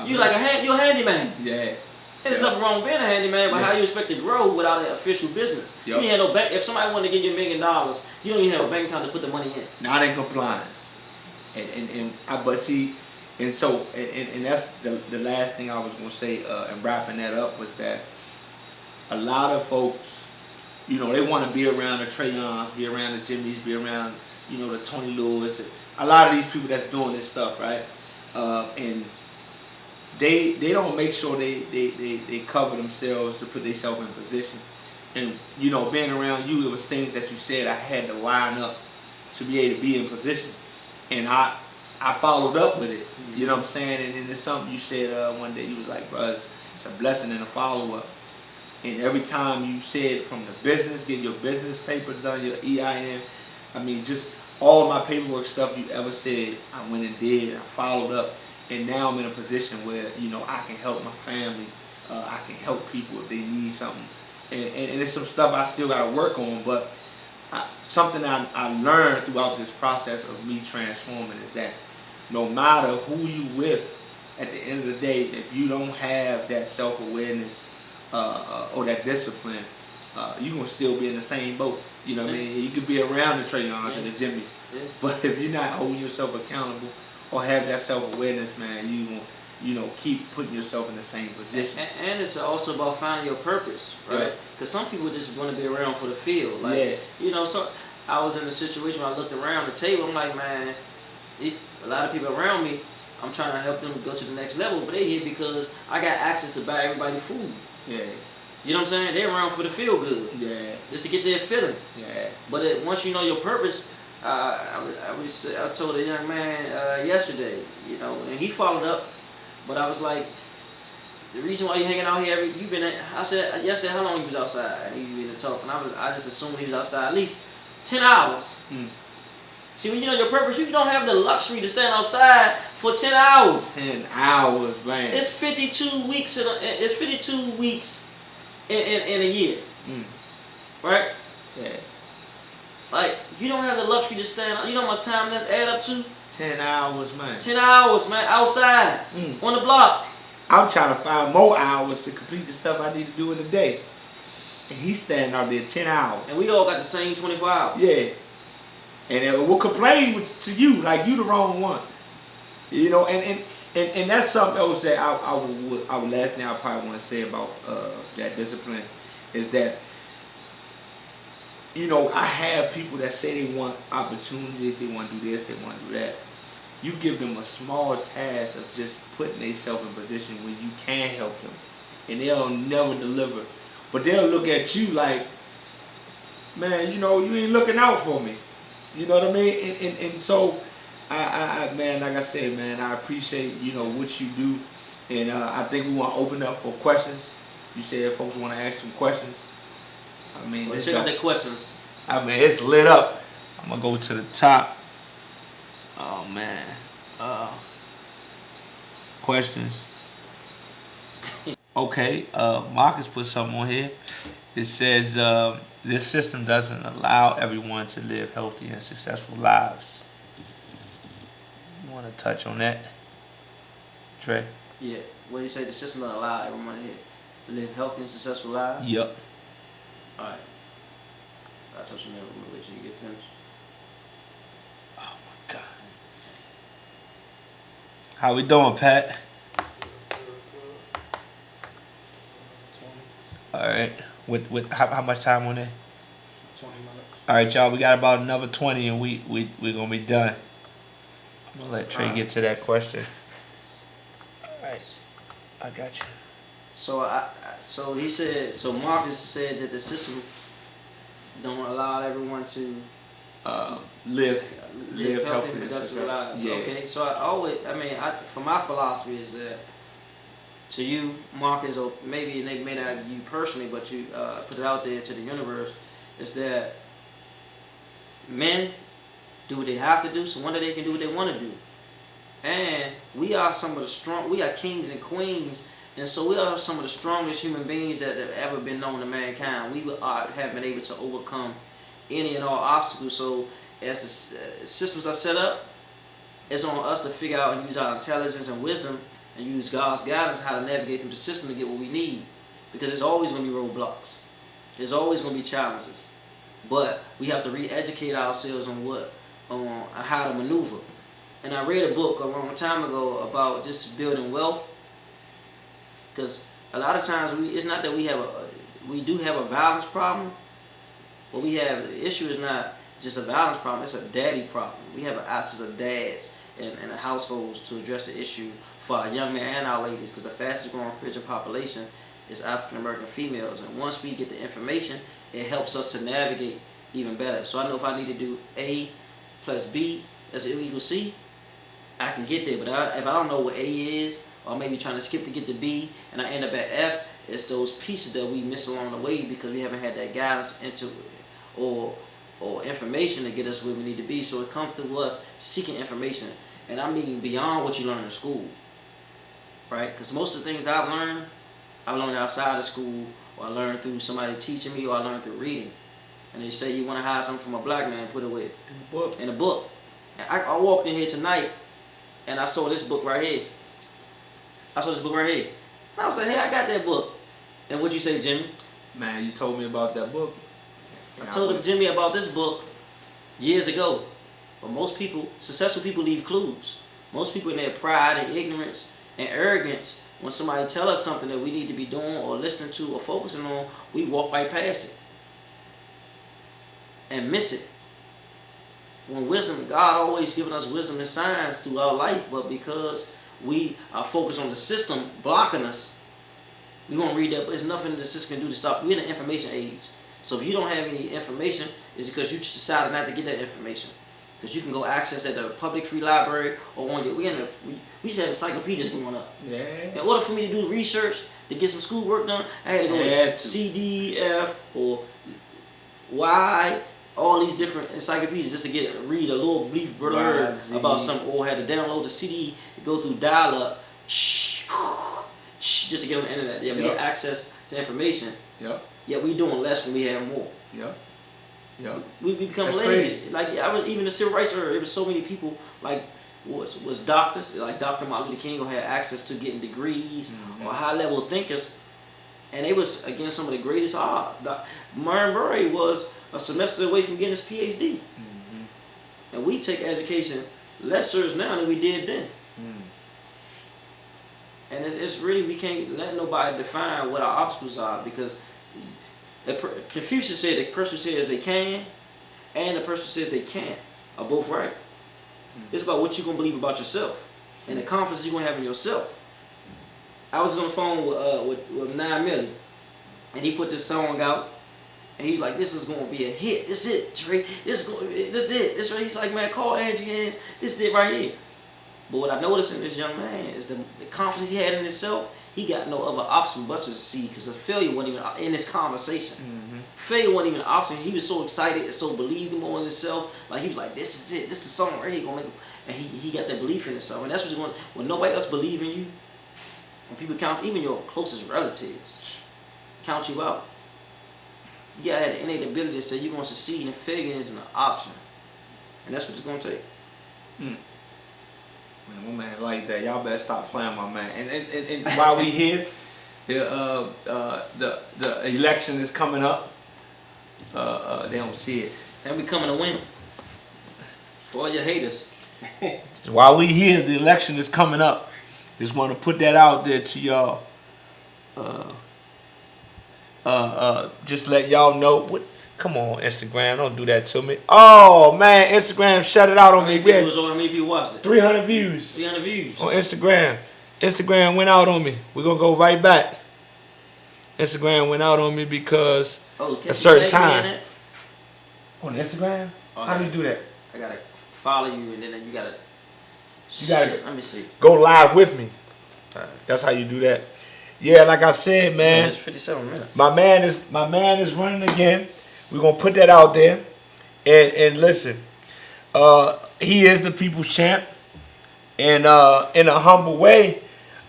You're a handyman. Yeah. There's nothing wrong with being a handyman, but how you expect to grow without an official business? Yep. You ain't no bank. If somebody wanted to give you $1 million, you don't even have a bank account to put the money in. Not in compliance. But see, and that's the last thing I was gonna say. And wrapping that up was that a lot of folks, they want to be around the Trayons, be around the Jimmies, be around the Tony Lewis. A lot of these people that's doing this stuff, right? And they don't make sure they cover themselves to put themselves in position. And being around you, it was things that you said I had to line up to be able to be in position, and I followed up with it. You know what I'm saying? And then there's something you said one day. You was like, bro, it's a blessing and a follow up. And every time you said from the business, get your business papers done, your EIN. I mean, just all my paperwork stuff you ever said, I went and did. I followed up. And now I'm in a position where, I can help my family. I can help people if they need something. And it's some stuff I still got to work on. But something I learned throughout this process of me transforming is that no matter who you with, at the end of the day, if you don't have that self-awareness or that discipline, you're going to still be in the same boat. You know what I mean? You could be around the Trayons and the Jimmies. Yeah. But if you're not holding yourself accountable, or have that self-awareness, man, you keep putting yourself in the same position. And it's also about finding your purpose, right? Because some people just want to be around for the feel. Like, so I was in a situation where I looked around the table. I'm like, man, a lot of people around me, I'm trying to help them go to the next level, but they here because I got access to buy everybody food. Yeah. You know what I'm saying? They're around for the feel good. Yeah. Just to get their feeling. Yeah. But once you know your purpose, I told a young man yesterday, and he followed up, but I was like, the reason why you hanging out here, I said yesterday, how long you was outside? And he began to talk, and I just assumed he was outside at least 10 hours. See, when you know your purpose, you don't have the luxury to stand outside for 10 hours. 10 hours, man. It's 52 weeks. It's 52 weeks in a year, right? Yeah. Like, you don't have the luxury to stand. You know how much time that's add up to? 10 hours, man. 10 hours, man, outside on the block. I'm trying to find more hours to complete the stuff I need to do in a day. And he's standing out there 10 hours. And we all got the same 24 hours. Yeah. And we'll complain to you like you the wrong one. And that's something else that I would last thing I probably want to say about that discipline is that, you know, I have people that say they want opportunities, they want to do this, they want to do that. You give them a small task of just putting themselves in position where you can help them, and they'll never deliver. But they'll look at you like, man, you know, you ain't looking out for me. You know what I mean? And so, man, like I said, man, I appreciate, you know, what you do. And I think we want to open up for questions. You said folks want to ask some questions. I mean, Well, check out the questions. I mean, it's lit up. I'm going to go to the top. Oh, man. Questions. Okay, Marcus put something on here. It says, this system doesn't allow everyone to live healthy and successful lives. You want to touch on that, Trey? Yeah. What do you say? The system doesn't allow everyone to live healthy and successful lives? Yep. All right. I'll touch on that real quick so you get finished. Oh, my God. How we doing, Pat? All right. With how much time on there? 20 minutes. All right, y'all. We got about another 20, and we're gonna be done. I'm gonna let Trey get to that question. All right, I got you. So he said. So Marcus said that the system don't allow everyone to Live healthy and productive lives. Yeah. Okay. So for my philosophy is that, to you, Marcus, or maybe they may not you personally, but you put it out there to the universe, is that men do what they have to do, so one day they can do what they want to do. And we are we are kings and queens, and so we are some of the strongest human beings that have ever been known to mankind. We have been able to overcome any and all obstacles. So as the systems are set up, it's on us to figure out and use our intelligence and wisdom and use God's guidance how to navigate through the system to get what we need. Because there's always going to be roadblocks. There's always going to be challenges. But we have to re-educate ourselves on how to maneuver. And I read a book a long time ago about just building wealth. Because a lot of times it's not that we do have a violence problem. But the issue is not just a violence problem, it's a daddy problem. We have an absence of dads in the households to address the issue for our young men and our ladies, because the fastest growing Christian population is African American females. And once we get the information, it helps us to navigate even better. So I know if I need to do A plus B as equals C, I can get there. But if I don't know what A is, or maybe trying to skip to get to B, and I end up at F, it's those pieces that we miss along the way because we haven't had that guidance into or information to get us where we need to be. So it comes to us seeking information. And I mean beyond what you learn in school. Right? Because most of the things I learned outside of school, or I learned through somebody teaching me, or I learned through reading. And they say you want to hide something from a black man, put it away. In a book. And I walked in here tonight, and I saw this book right here. And I was like, hey, I got that book. And what'd you say, Jimmie? Man, you told me about that book. I told Jimmie about this book years ago. But most people, successful people, leave clues. Most people in their pride and ignorance and arrogance, when somebody tell us something that we need to be doing or listening to or focusing on, we walk right past it and miss it. When wisdom, God always giving us wisdom and science through our life, but because we are focused on the system blocking us, we won't read that. But there's nothing the system can do to stop. We're in an information age. So if you don't have any information, it's because you just decided not to get that information. Because you can go access at the public free library or on your. We just have encyclopedias going up. Yeah. In order for me to do research to get some schoolwork done, I had to go with C, D, F, or Y, all these different encyclopedias just to read a little brief blurb about something, or had to download the CD, go through dial-up, just to get on the internet. Yeah, we get access to information. Yep. Yet we doing less when we have more. Yep. Yep. We become That's lazy. crazy. Like even the civil rights era, there was so many people like was doctors, like Dr. Martin Luther King, who had access to getting degrees or high level thinkers, and they was against some of the greatest odds. Martin Murray was a semester away from getting his PhD, and we take education less serious now than we did then. And it's really, we can't let nobody define what our obstacles are, because Confucius said the person says they can and the person says they can't are both right. It's about what you're gonna believe about yourself and the confidence you're gonna have in yourself. I was on the phone with 9 Million, and he put this song out, and he's like, "This is gonna be a hit. This is it, Trey. This it. This right." He's like, "Man, call Angie, and this is it right here." But what I noticed in this young man is the confidence he had in himself. He got no other option but to succeed because the failure wasn't even in this conversation. Mm-hmm. Failure wasn't even an option. He was so excited and so believed more in himself. Like he was like, "This is it. This is the song right here gonna make." And he got that belief in himself. And that's what you want. When nobody else believes in you, when people count, even your closest relatives, count you out. You gotta have the innate ability to say you're gonna succeed, and failure isn't an option. And that's what it's gonna take. Man, my man like that. Y'all better stop playing, my man. And while we here, the election is coming up. They don't see it. And we coming to win. For all your haters. While we here, the election is coming up. Just want to put that out there to y'all. Just let y'all know. What? Come on, Instagram, don't do that to me. Oh man, Instagram shut it out on me. How many people watched it? 300 views. 300 views on Instagram. Instagram went out on me. We're gonna go right back. Instagram went out on me because a certain time. On Instagram? Okay. How do you do that? I gotta follow you, and then you gotta. Let me see. Go live with me. That's how you do that. Yeah, like I said, man. It's 57 minutes. My man is running again. We're gonna put that out there. And listen, he is the people's champ. And in a humble way,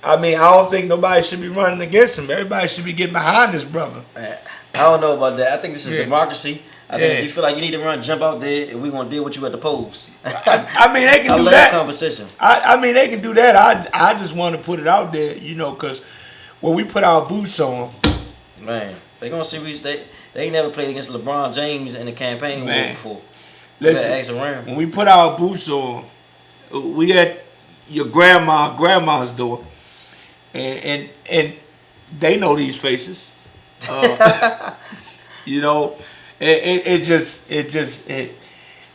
I mean, I don't think nobody should be running against him. Everybody should be getting behind this brother. I don't know about that. I think this is democracy. I think if you feel like you need to run, jump out there, and we're gonna deal with you at the polls. I mean, they can do that. Competition. I mean, they can do that. I just want to put it out there, because when we put our boots on, man, they gonna see they ain't never played against LeBron James in the campaign before. Listen, when we put our boots on, we at your grandma's door, and they know these faces. And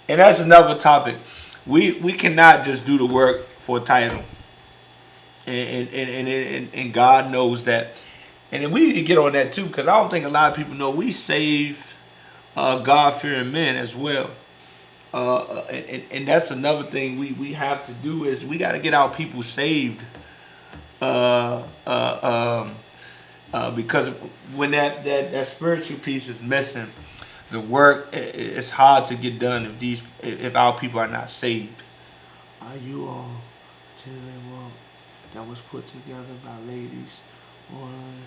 that's another topic. We cannot just do the work for a title, and God knows that. And then we need to get on that too, because I don't think a lot of people know we save God-fearing men as well. And that's another thing we have to do is we got to get our people saved. Because when that spiritual piece is missing, the work it's hard to get done if our people are not saved. Are you all genuine work that was put together by ladies on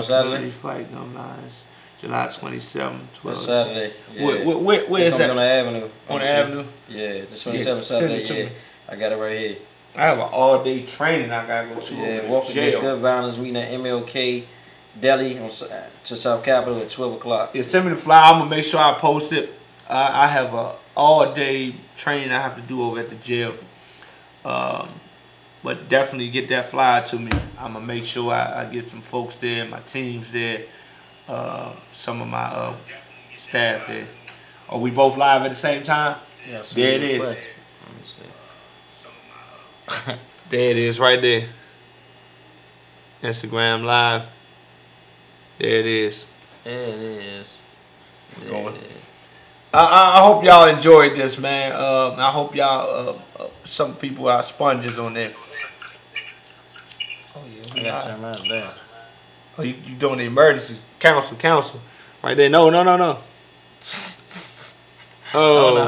Saturday? Fight No Lies, July 27th, 12th. Saturday. Yeah. Where is that? On the Avenue. On the Avenue? Yeah, the 27th Saturday. Yeah, I got it right here. I have an all-day training I gotta go to. Yeah, Walk Against Gun Violence meeting at MLK Deli to South Capitol at 12 o'clock. Yeah, send me the flyer. I'm gonna make sure I post it. I have a all-day training I have to do over at the jail. But definitely get that flyer to me. I'm gonna make sure I get some folks there, my teams there, some of my staff there. Are we both live at the same time? Yeah, there it is. There it is, right there. Instagram live. There it is. There it is. There it is. I hope y'all enjoyed this, man. I hope y'all. Some people are sponges on there. Oh yeah, I got to turn that down. Oh, you doing the emergency council, right there? No. Oh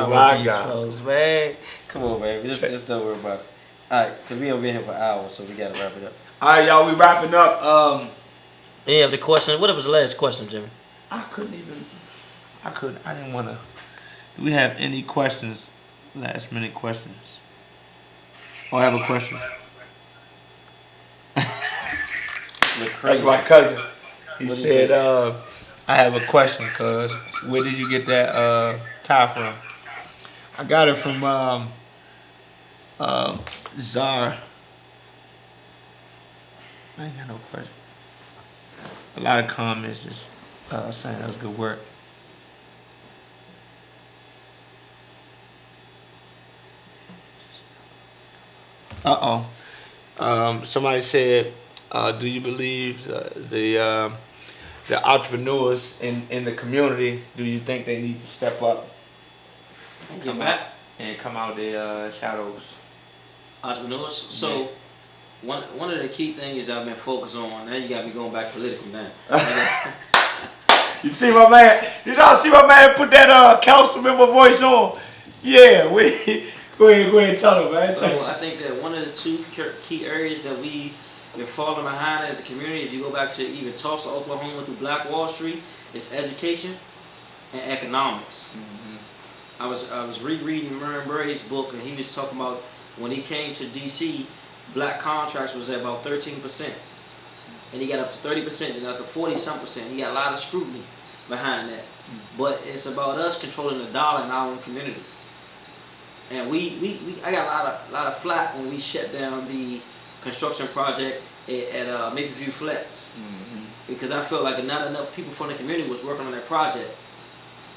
my God, folks, man. Come on, man. Just don't worry about it. All right, because we have been here for hours, so we got to wrap it up. All right, y'all, we wrapping up. Yeah, the question. What was the last question, Jimmie? I didn't want to. Do we have any questions? Last minute questions. Oh, I have a question. Like my cousin. He said, I have a question, cuz. Where did you get that tie from? I got it from Zara. I ain't got no question. A lot of comments just saying that was good work. Somebody said, "Do you believe the entrepreneurs in the community? Do you think they need to step up And get come out back. and come out their shadows?" Entrepreneurs. So one of the key things I've been focused on. Now you got me going back political now. You see my man? You all see my man put that council member voice on? Yeah, we go ahead, tell him, man. So I think that one of the two key areas that we've been falling behind as a community, if you go back to even Tulsa, Oklahoma, through Black Wall Street, is education and economics. I was rereading Murray Murray's book, and he was talking about when he came to D.C., black contracts was at about 13%, and he got up to 30%, and up to 40-some%. He got a lot of scrutiny behind that, but it's about us controlling the dollar in our own community. And I got a lot of flack when we shut down the construction project at Mapleview Flats, because I felt like not enough people from the community was working on that project,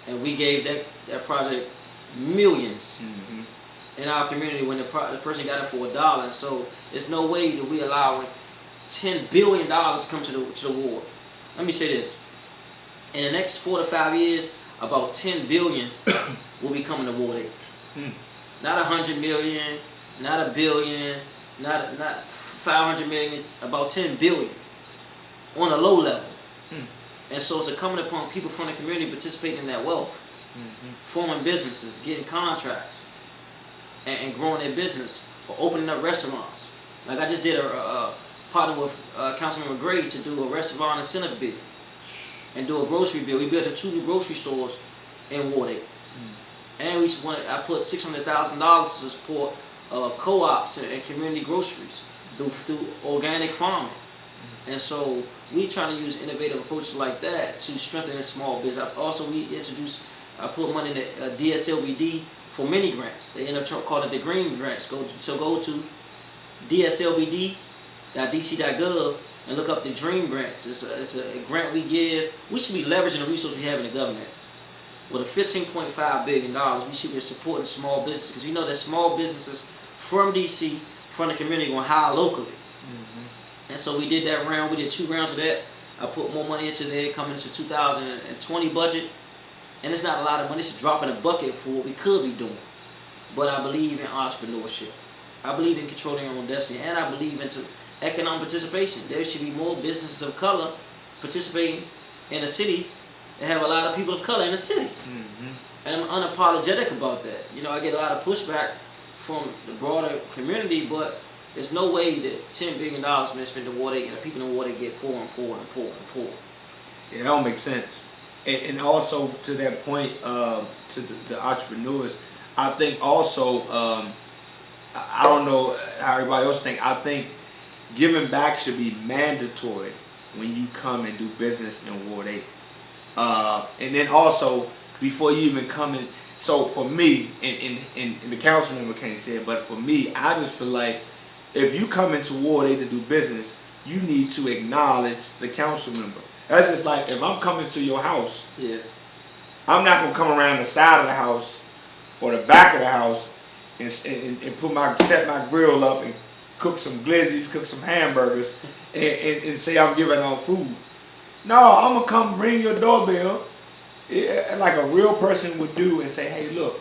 and we gave that project millions in our community when the person got it for $1. And so there's no way that we allowing $10 billion to come to the ward. Let me say this: in the next 4 to 5 years, about $10 billion will be coming to Ward 8. Not 100 million, not a billion, not 500 million. It's about 10 billion on a low level. And so it's incumbent upon people from the community participating in that wealth, forming businesses, getting contracts, and growing their business, or opening up restaurants. Like I just did a partner with Councilman Gray to do a restaurant incentive bid and do a grocery bill. We built 2 new grocery stores in Ward 8. And I put $600,000 to support co-ops and community groceries through organic farming. And so we trying to use innovative approaches like that to strengthen the small business. Also, I put money in the DSLBD for mini grants. They end up calling it the green grants. Go to DSLBD.dc.gov and look up the dream grants. It's a grant we give. We should be leveraging the resources we have in the government. With a $15.5 billion, we should be supporting small businesses, because we know that small businesses from DC, from the community, are going to hire locally. And so we did that round. We did 2 rounds of that. I put more money into there coming into 2020 budget. And it's not a lot of money. It's a drop in the bucket for what we could be doing. But I believe in entrepreneurship. I believe in controlling your own destiny. And I believe in economic participation. There should be more businesses of color participating in a city and have a lot of people of color in the city. And I'm unapologetic about that. You know, I get a lot of pushback from the broader community, but there's no way that $10 billion been spent in Ward 8 and the people in Ward 8 get poor and poor and poor and poor. Yeah, that don't make sense. And also to that point, to the entrepreneurs, I think also, I don't know how everybody else think. I think giving back should be mandatory when you come and do business in Ward 8. And then also, before you even come in, so for me, and the council member can't say it, but for me, I just feel like if you come into Ward 8 to do business, you need to acknowledge the council member. That's just like if I'm coming to your house, I'm not gonna come around the side of the house or the back of the house and set my grill up and cook some glizzies, cook some hamburgers, and say I'm giving out food. No, I'm gonna come ring your doorbell like a real person would do and say, hey, look,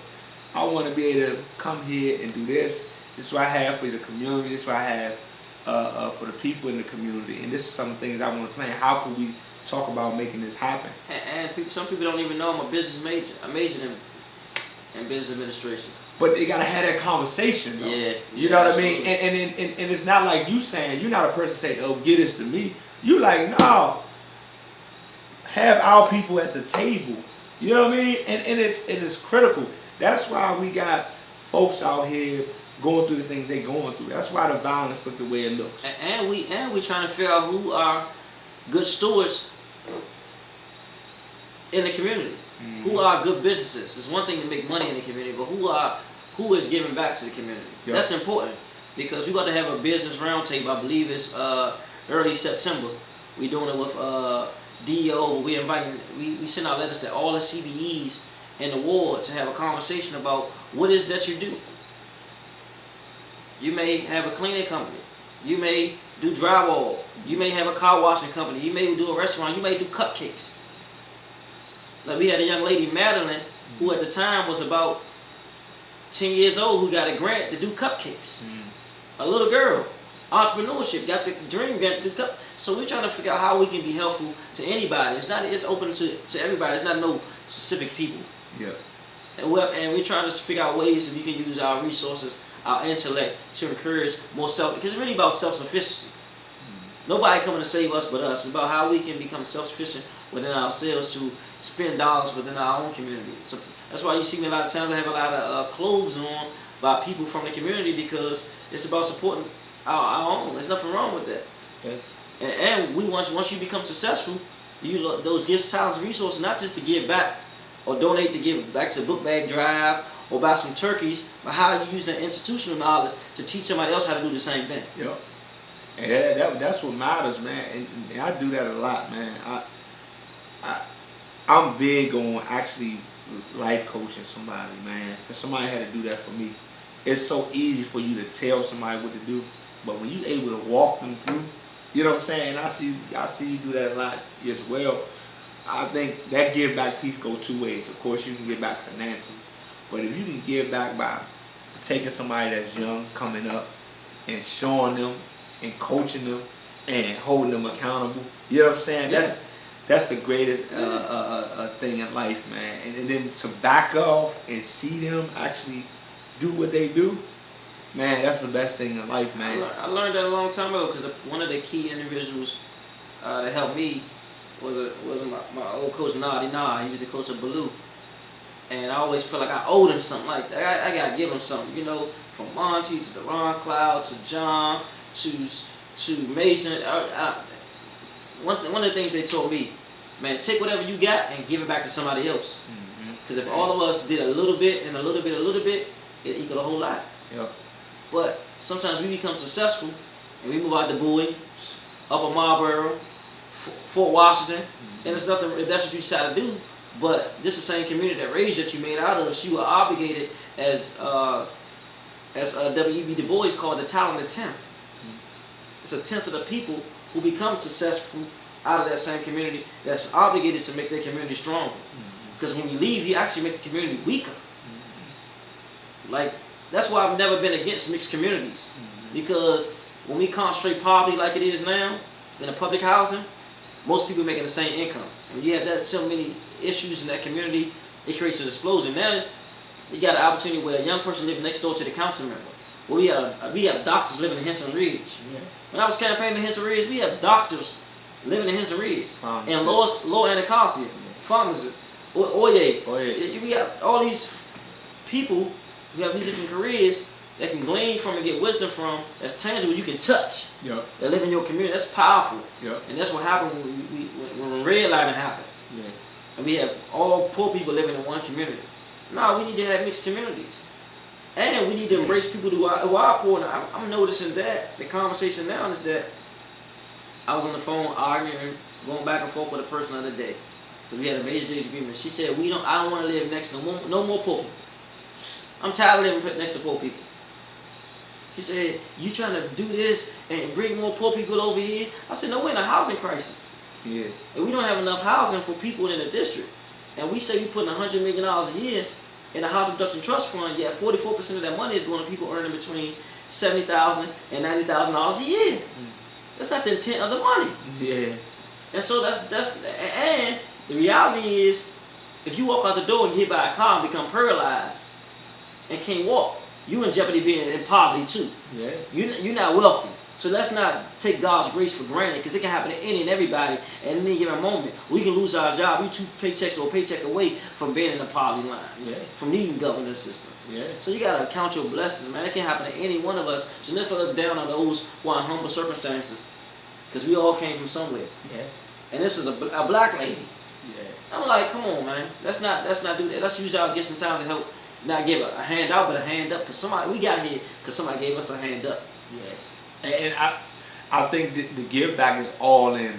I want to be able to come here and do this. This is what I have for the community. This is what I have for the people in the community. And this is some things I want to plan. How can we talk about making this happen? And some people don't even know I'm a business major. I majored in business administration. But they gotta have that conversation, though. Yeah, you know what absolutely. I mean. And it's not like you saying, you're not a person saying, oh, get this to me. You like, no. Have our people at the table. You know what I mean? And it is critical. That's why we got folks out here going through the things they're going through. That's why the violence look the way it looks. And we trying to figure out who are good stewards in the community. Who are good businesses? It's one thing to make money in the community, but who is giving back to the community? Yep. That's important, because we're about to have a business roundtable. I believe it's early September. We're doing it with DO, we send out letters to all the CBEs in the ward to have a conversation about what it is that you do. You may have a cleaning company. You may do drywall. You may have a car washing company. You may do a restaurant. You may do cupcakes. Like we had a young lady, Madeline, who at the time was about 10 years old, who got a grant to do cupcakes. A little girl, entrepreneurship, got the dream grant to do cupcakes. So we're trying to figure out how we can be helpful to anybody. It's open to everybody. It's not no specific people. Yeah. And we're trying to figure out ways that we can use our resources, our intellect, to encourage more because it's really about self-sufficiency. Nobody coming to save us but us. It's about how we can become self-sufficient within ourselves to spend dollars within our own community. So that's why you see me a lot of times I have a lot of clothes on by people from the community, because it's about supporting our own. There's nothing wrong with that. Okay. And we once you become successful, you those gifts, talents, and resources, not just to give back or donate to give back to the book bag drive or buy some turkeys, but how you use that institutional knowledge to teach somebody else how to do the same thing. Yeah. And that's what matters, man. And I do that a lot, man. I'm big on actually life coaching somebody, man. Because somebody had to do that for me. It's so easy for you to tell somebody what to do, but when you're able to walk them through, you know what I'm saying? I see you do that a lot as well. I think that give back piece go two ways. Of course, you can give back financially, but if you can give back by taking somebody that's young coming up and showing them and coaching them and holding them accountable, you know what I'm saying? Yeah. That's the greatest thing in life, man. And then to back off and see them actually do what they do, man, that's the best thing in life, man. I learned that a long time ago, because one of the key individuals that helped me was my old coach, Nadi Nah. He was the coach of Baloo. And I always felt like I owed him something like that. I got to give him something, you know, from Monty to Deron Cloud to John to Mason. One of the things they told me, man, take whatever you got and give it back to somebody else. Because if all of us did a little bit and a little bit, it equaled a whole lot. Yeah. But sometimes we become successful and we move out the Bowie, Upper Marlboro, Fort Washington, and it's nothing if that's what you decide to do. But this is the same community that raised that you made out of, so you are obligated, as W.E.B. Du Bois called the talented tenth. It's a tenth of the people who become successful out of that same community that's obligated to make their community stronger. Because when you leave, you actually make the community weaker. Like, that's why I've never been against mixed communities. Because when we concentrate poverty like it is now in the public housing, most people are making the same income. When you have that so many issues in that community, it creates an explosion. Now you got an opportunity where a young person living next door to the council member. Well, we have doctors living in Henson Ridge. Yeah. When I was campaigning in Henson Ridge, we have doctors living in Henson Ridge. And Lower Anacostia, pharmacists, Oye. We have all these people who have these different careers that can glean from and get wisdom from, that's tangible, you can touch. Yep. That live in your community. That's powerful. Yep. And that's what happened when redlining happened. Yeah. And we have all poor people living in one community. No, we need to have mixed communities. And we need to embrace people who are poor. And I'm noticing that the conversation now is that I was on the phone arguing, going back and forth with a person the other day, because we had a major disagreement. She said, I don't want to live next to no more poor people. I'm tired of living next to poor people. She said, you trying to do this and bring more poor people over here? I said, no, we're in a housing crisis. Yeah. And we don't have enough housing for people in the district. And we say we're putting $100 million a year in a housing production trust fund, yet 44% of that money is going to people earning between $70,000 and $90,000 a year. That's not the intent of the money. Yeah. And so and the reality is, if you walk out the door and get hit by a car and become paralyzed and can't walk, you're in jeopardy of being in poverty too. Yeah. You're not wealthy. So let's not take God's grace for granted, because it can happen to any and everybody at any given moment. We can lose our job. We 2 paychecks or a paycheck away from being in the poverty line. Yeah. From needing government assistance. Yeah. So you gotta count your blessings, man. It can happen to any one of us. So let's look down on those who are in humble circumstances, because we all came from somewhere. Yeah. And this is a black lady. Yeah. I'm like, come on, man. Let's not do that. Let's use our gifts and talent to help. Not give a hand out, but a hand up. Because we got here because somebody gave us a hand up. Yeah. And I think the give back is all in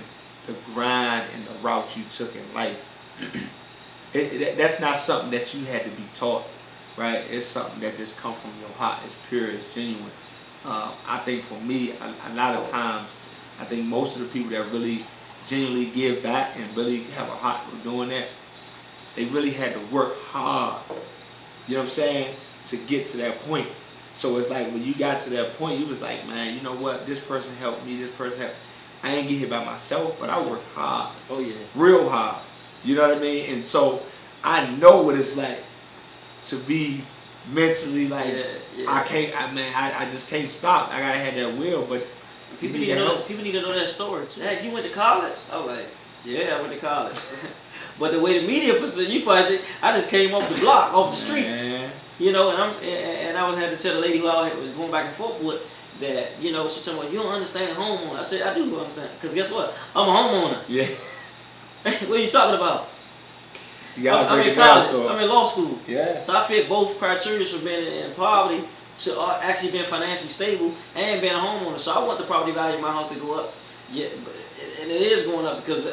the grind and the route you took in life. That's not something that you had to be taught, right? It's something that just comes from your heart. It's pure. It's genuine. I think for me, a lot of times, I think most of the people that really genuinely give back and really have a heart for doing that, they really had to work hard. You know what I'm saying? To get to that point. So it's like when you got to that point, you was like, man, you know what? This person helped me. This person helped. I ain't get here by myself, but I worked hard. Oh yeah. Real hard. You know what I mean? And so I know what it's like to be mentally like, I can't. I just can't stop. I gotta have that will, but people need to know that story. Hey, you went to college? I was like, yeah, I went to college. But the way the media present, you probably think I just came off the block, off the streets. Man. You know, and I would have to tell the lady who I was going back and forth with that, you know, she told me, you don't understand homeowner. I said, I do understand, because guess what? I'm a homeowner. Yeah. What are you talking about? You gotta I'm break in it down college. to 'em. I'm in law school. Yeah. So I fit both criteria for being in poverty to actually being financially stable and being a homeowner. So I want the property value of my house to go up. Yeah, and it is going up because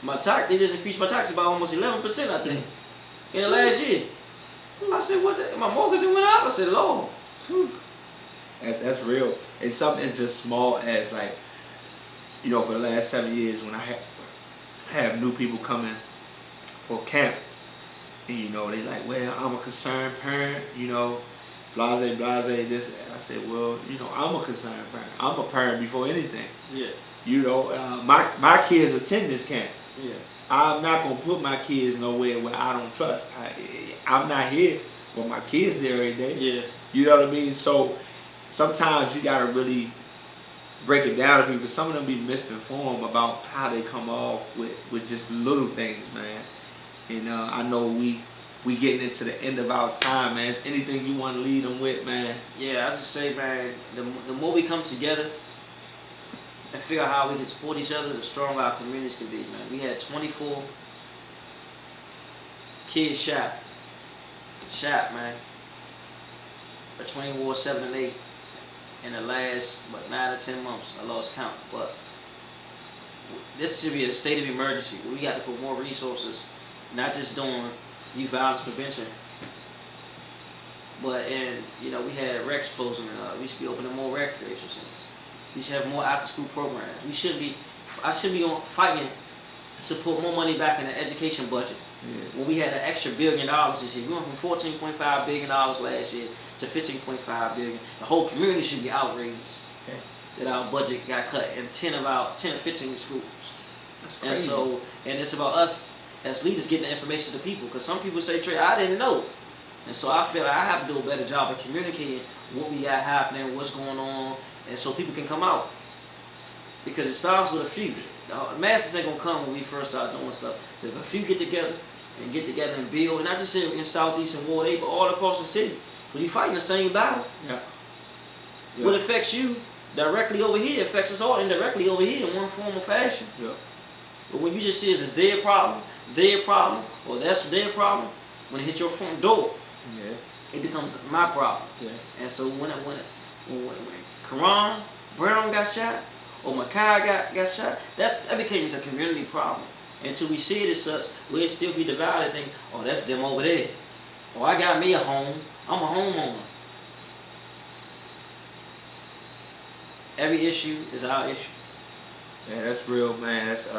my tax, they just increased my taxes by almost 11%, I think, in the last year. I said, what? My mortgage went up? I said, Lord. Whew. That's real. It's something as just small as like, you know, for the last 7 years when I have new people coming for camp, and you know, they like, well, I'm a concerned parent, you know, blase, this. I said, well, you know, I'm a concerned parent. I'm a parent before anything. Yeah. You know, my kids attend this camp. Yeah. I'm not gonna put my kids nowhere where I don't trust. I'm not here, but my kids there every day. Yeah. You know what I mean? So sometimes you gotta really break it down to people. Some of them be misinformed about how they come off with just little things, man. And I know we getting into the end of our time, man. Is anything you want to lead them with, man? Yeah, I just say, man, the more we come together and figure out how we can support each other, the stronger our communities can be, man. We had 24 kids shot, man, between Ward 7 and 8 in the last, 9 or 10 months. I lost count, but this should be a state of emergency. We got to put more resources, not just doing youth violence prevention, but you know, we had recs closing, and we should be opening more recreation centers. We should have more after-school programs. I should be fighting to put more money back in the education budget. Yeah. When we had an extra $1 billion this year, we went from $14.5 billion last year to $15.5 billion. The whole community should be outraged that our budget got cut in 10 or 15 schools. That's crazy. And it's about us as leaders getting the information to people, because some people say, Trey, I didn't know. And so I feel like I have to do a better job of communicating what we got happening, what's going on, and so people can come out. Because it starts with a few. The masses ain't gonna come when we first start doing stuff. So if a few get together and build, and not just in Southeast and Ward 8, but all across the city, but you fighting the same battle. Yeah. What affects you directly over here affects us all indirectly over here in one form or fashion. Yeah. But when you just see it as their problem, or that's their problem, when it hits your front door, it becomes my problem. Yeah. And so when Karan Brown got shot, or Makai got shot, that became a community problem. Until we see it as such, we'll still be divided, think, oh, that's them over there. Oh, I got me a home, I'm a homeowner. Every issue is our issue. Yeah, that's real, man. That's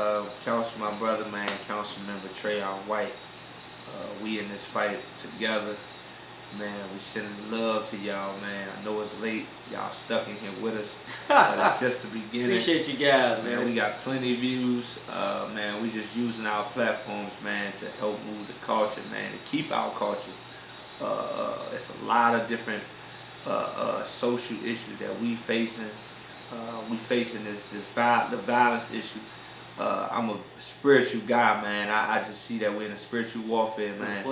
Council, my brother, man, Council Member Trayon White. We in this fight together. Man, we sending love to y'all, man. I know it's late. Y'all stuck in here with us. But it's just the beginning. Appreciate you guys, man. We got plenty of views. Man, we just using our platforms, man, to help move the culture, man, to keep our culture. It's a lot of different social issues that we facing. We facing the violence issue. I'm a spiritual guy, man. I just see that we're in a spiritual warfare, man.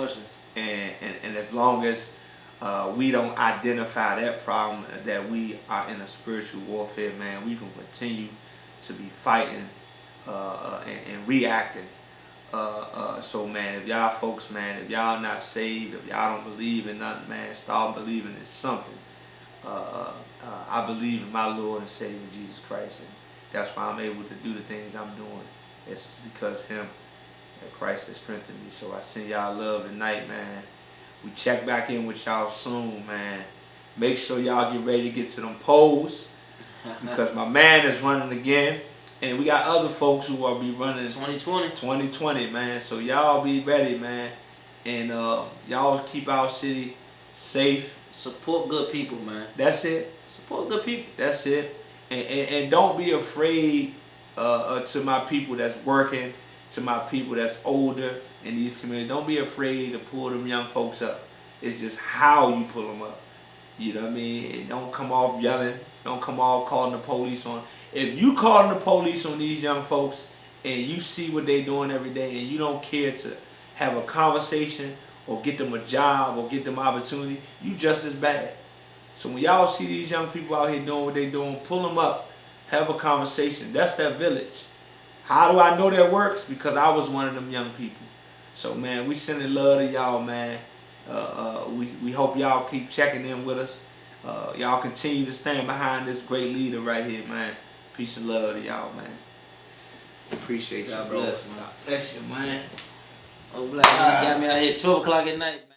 And as long as we don't identify that problem, that we are in a spiritual warfare, man, we can continue to be fighting and reacting. So, man, if y'all folks, man, if y'all not saved, if y'all don't believe in nothing, man, start believing in something. I believe in my Lord and Savior Jesus Christ, and that's why I'm able to do the things I'm doing. It's because him that Christ has strengthened me. So I send y'all love tonight, man. We check back in with y'all soon, man. Make sure y'all get ready to get to them polls because my man is running again. And we got other folks who will be running 2020, man. So y'all be ready, man. And y'all keep our city safe. Support good people, man. That's it. Support good people. That's it. And don't be afraid to my people that's working, to my people that's older in these communities. Don't be afraid to pull them young folks up. It's just how you pull them up. You know what I mean? And don't come off yelling. Don't come off calling the police on. If you calling the police on these young folks and you see what they doing every day and you don't care to have a conversation or get them a job or get them opportunity, you just as bad. So when y'all see these young people out here doing what they doing, pull them up, have a conversation. That's that village. How do I know that works? Because I was one of them young people. So man, we sending love to y'all, man. We hope y'all keep checking in with us. Y'all continue to stand behind this great leader right here, man. Peace and love to y'all, man. Appreciate you, bro. God bless, man. God bless you, man. Oh, black, you got me out here 12 o'clock at night, man.